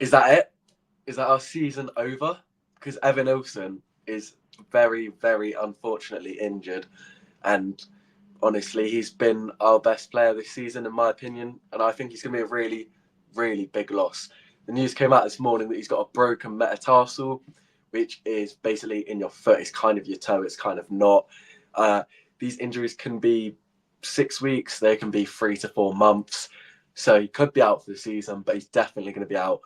Is that it? Is that our season over? Because Evanilson is very, very unfortunately injured, and honestly, he's been our best player this season, in my opinion, and I think he's going to be a really, really big loss. The news came out this morning that he's got a broken metatarsal, which is basically in your foot. It's kind of your toe, it's kind of not. Uh, these injuries can be 6 weeks, they can be 3 to 4 months. So he could be out for the season, but he's definitely going to be out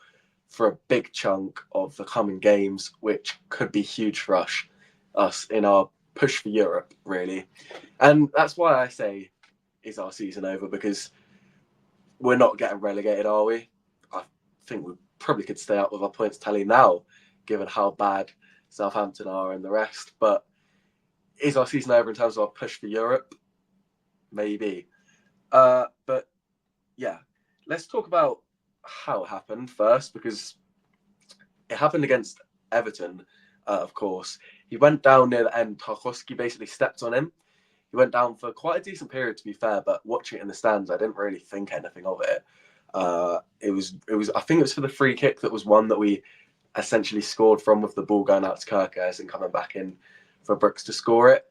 for a big chunk of the coming games, which could be huge for us in our push for Europe, really. And that's why I say, is our season over? Because we're not getting relegated, are we? I think we probably could stay up with our points tally now, given how bad Southampton are and the rest. But is our season over in terms of our push for Europe? Maybe. But yeah, let's talk about how it happened first, because it happened against Everton, of course. He went down near the end. Tarkowski basically stepped on him. He went down for quite a decent period, to be fair. But watching it in the stands, I didn't really think anything of it. It was. I think it was for the free kick that was one that we essentially scored from, with the ball going out to Kirkers and coming back in for Brooks to score it.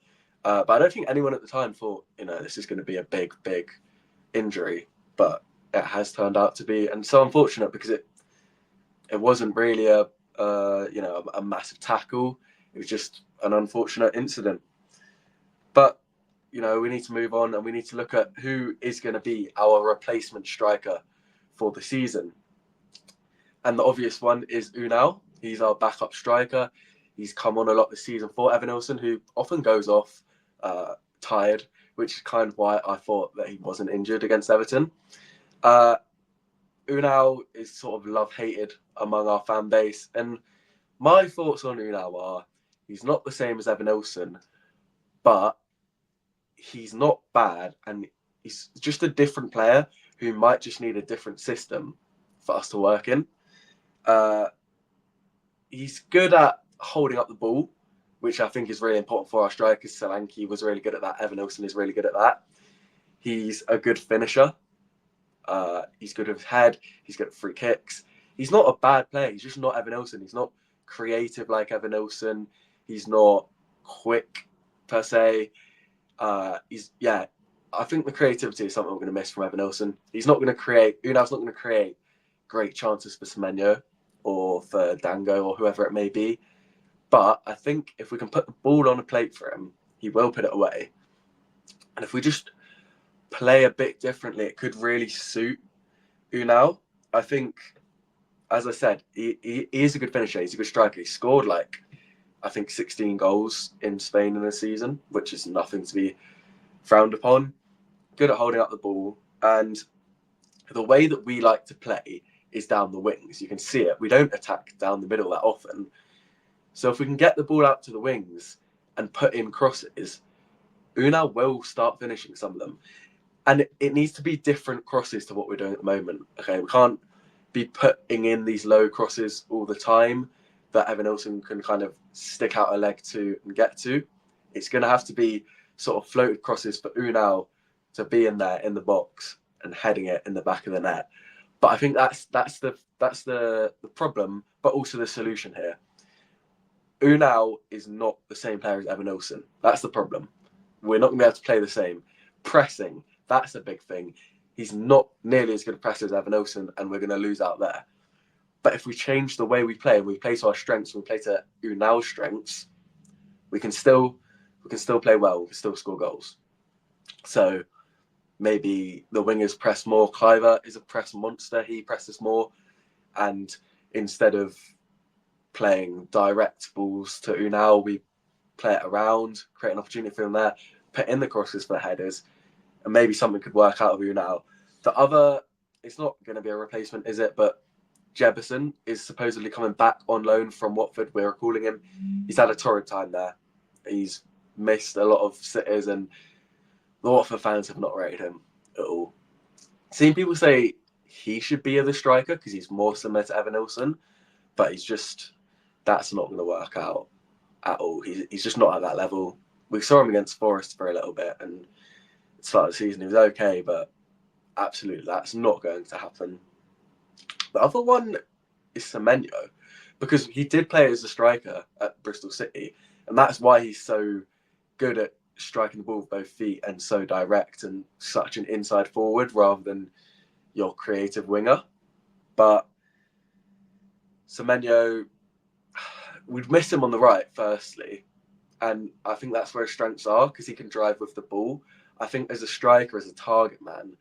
But I don't think anyone at the time thought, this is going to be a big, big injury. But it has turned out to be, and so unfortunate, because it wasn't really a massive tackle. It was just an unfortunate incident. But we need to move on, and we need to look at who is going to be our replacement striker for the season. And the obvious one is Unal. He's our backup striker. He's come on a lot this season for Evanilson, who often goes off tired, which is kind of why I thought that he wasn't injured against Everton. Uh, Unal is sort of love-hated among our fan base. And my thoughts on Unal are, he's not the same as Evanilson, but he's not bad, and he's just a different player who might just need a different system for us to work in. Uh, he's good at holding up the ball, which I think is really important for our strikers. Solanke was really good at that. Evanilson is really good at that. He's a good finisher. He's good with his head. He's good at free kicks. He's not a bad player. He's just not Evanilson. He's not creative like Evanilson. He's not quick per se. I think the creativity is something we're going to miss from Evanilson. He's not going to create. Unal's not going to create great chances for Semenyo or for Dango or whoever it may be. But I think if we can put the ball on a plate for him, he will put it away. And if we just play a bit differently, it could really suit Unal. I think, as I said, he is a good finisher. He's a good striker. He scored I think 16 goals in Spain in a season, which is nothing to be frowned upon. Good at holding up the ball. And the way that we like to play is down the wings. You can see it. We don't attack down the middle that often. So if we can get the ball out to the wings and put in crosses, Unal will start finishing some of them. And it needs to be different crosses to what we're doing at the moment. Okay, we can't be putting in these low crosses all the time that Evanilson can kind of stick out a leg to and get to. It's going to have to be sort of floated crosses for Unal to be in there in the box and heading it in the back of the net. But I think that's the problem, but also the solution here. Unal is not the same player as Evanilson. That's the problem. We're not going to be able to play the same. Pressing, that's a big thing. He's not nearly as good a presser as Evanilson, and we're going to lose out there. But if we change the way we play, and we play to our strengths, and we play to Unal's strengths, we can still play well. We can still score goals. So maybe the wingers press more. Cliver is a press monster. He presses more, and instead of playing direct balls to Unal, we play it around, create an opportunity for him there, put in the crosses for the headers, and maybe something could work out of Unal. The other, it's not going to be a replacement, is it? But Jefferson is supposedly coming back on loan from Watford. We're calling him. He's had a torrid time there. He's missed a lot of sitters, and the Watford fans have not rated him at all. Seen people say he should be the striker because he's more similar to Evanilson, but that's not going to work out at all. He's just not at that level. We saw him against Forest for a little bit, and at the start of the season he was okay, but absolutely that's not going to happen. The other one is Semenyo, because he did play as a striker at Bristol City, and that's why he's so good at striking the ball with both feet and so direct and such an inside forward rather than your creative winger. But Semenyo, we'd miss him on the right, firstly. And I think that's where his strengths are because he can drive with the ball. I think as a striker, as a target man,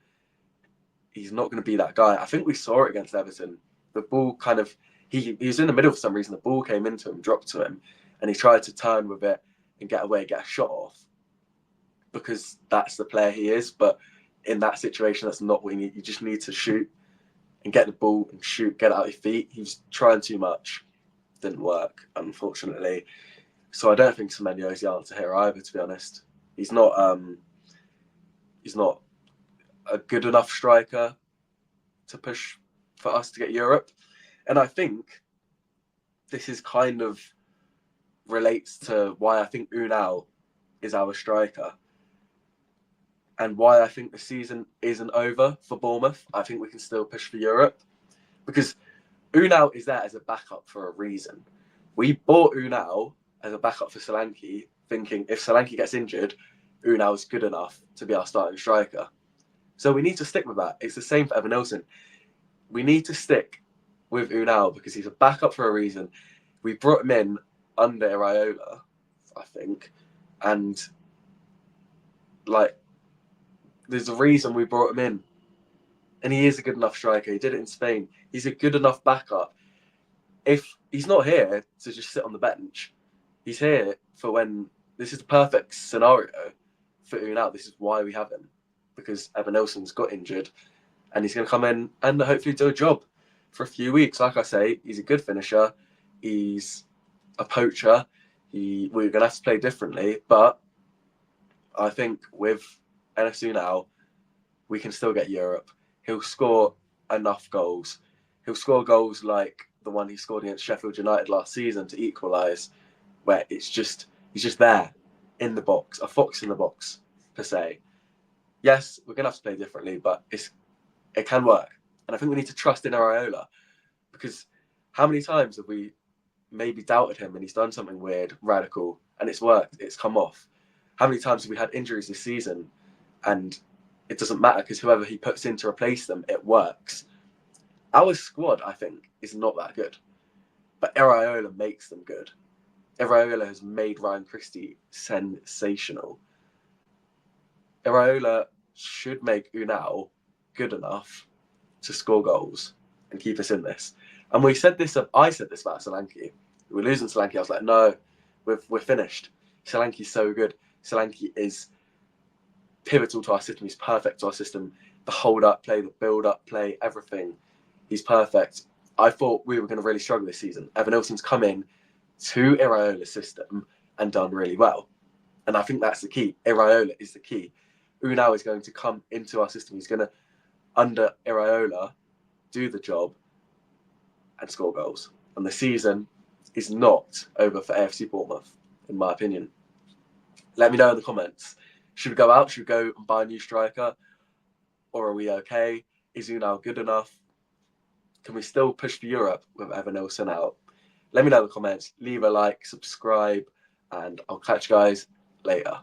he's not going to be that guy. I think we saw it against Everton. The ball kind of, he was in the middle for some reason. The ball came into him, dropped to him, and he tried to turn with it and get away, get a shot off because that's the player he is. But in that situation, that's not what you need. You just need to shoot and get the ball and shoot, get it out your feet. He was trying too much. Didn't work, unfortunately. So I don't think Semenyo is the answer here either, to be honest. He's not a good enough striker to push for us to get Europe. And I think this is kind of relates to why I think Unal is our striker and why I think the season isn't over for Bournemouth. I think we can still push for Europe because Unal is there as a backup for a reason. We bought Unal as a backup for Solanke, thinking if Solanke gets injured, Unal is good enough to be our starting striker. So we need to stick with that. It's the same for Evanilson. We need to stick with Unal because he's a backup for a reason. We brought him in under Iraola, I think, and like there's a reason we brought him in. And he is a good enough striker. He did it in Spain. He's a good enough backup. If he's not here to just sit on the bench, he's here for when this is the perfect scenario for Unal. This is why we have him because Evanilson's got injured and he's going to come in and hopefully do a job for a few weeks. Like I say, he's a good finisher. He's a poacher. We're going to have to play differently, but I think with Enes Unal, we can still get Europe. He'll score enough goals. He'll score goals like the one he scored against Sheffield United last season to equalise, where he's just there in the box, a fox in the box per se. Yes, we're gonna have to play differently, but it can work. And I think we need to trust in Iraola because how many times have we maybe doubted him and he's done something weird, radical, and it's worked, it's come off? How many times have we had injuries this season and it doesn't matter because whoever he puts in to replace them, it works. Our squad, I think, is not that good, but Iraola makes them good. Iraola has made Ryan Christie sensational. Iraola should make Unal good enough to score goals and keep us in this. And I said this about Solanke. We were losing Solanke. I was like, no, we're finished. Solanke's so good. Solanke is pivotal to our system. He's perfect to our system. The hold-up play, the build-up play, everything. He's perfect. I thought we were going to really struggle this season. Evanilson's come in to Iraola's system and done really well. And I think that's the key. Iraola is the key. Unal is going to come into our system. He's going to, under Iraola, do the job and score goals. And the season is not over for AFC Bournemouth, in my opinion. Let me know in the comments. Should we go out? Should we go and buy a new striker? Or are we okay? Is Unal good enough? Can we still push for Europe with Evanilson out? Let me know in the comments. Leave a like, subscribe, and I'll catch you guys later.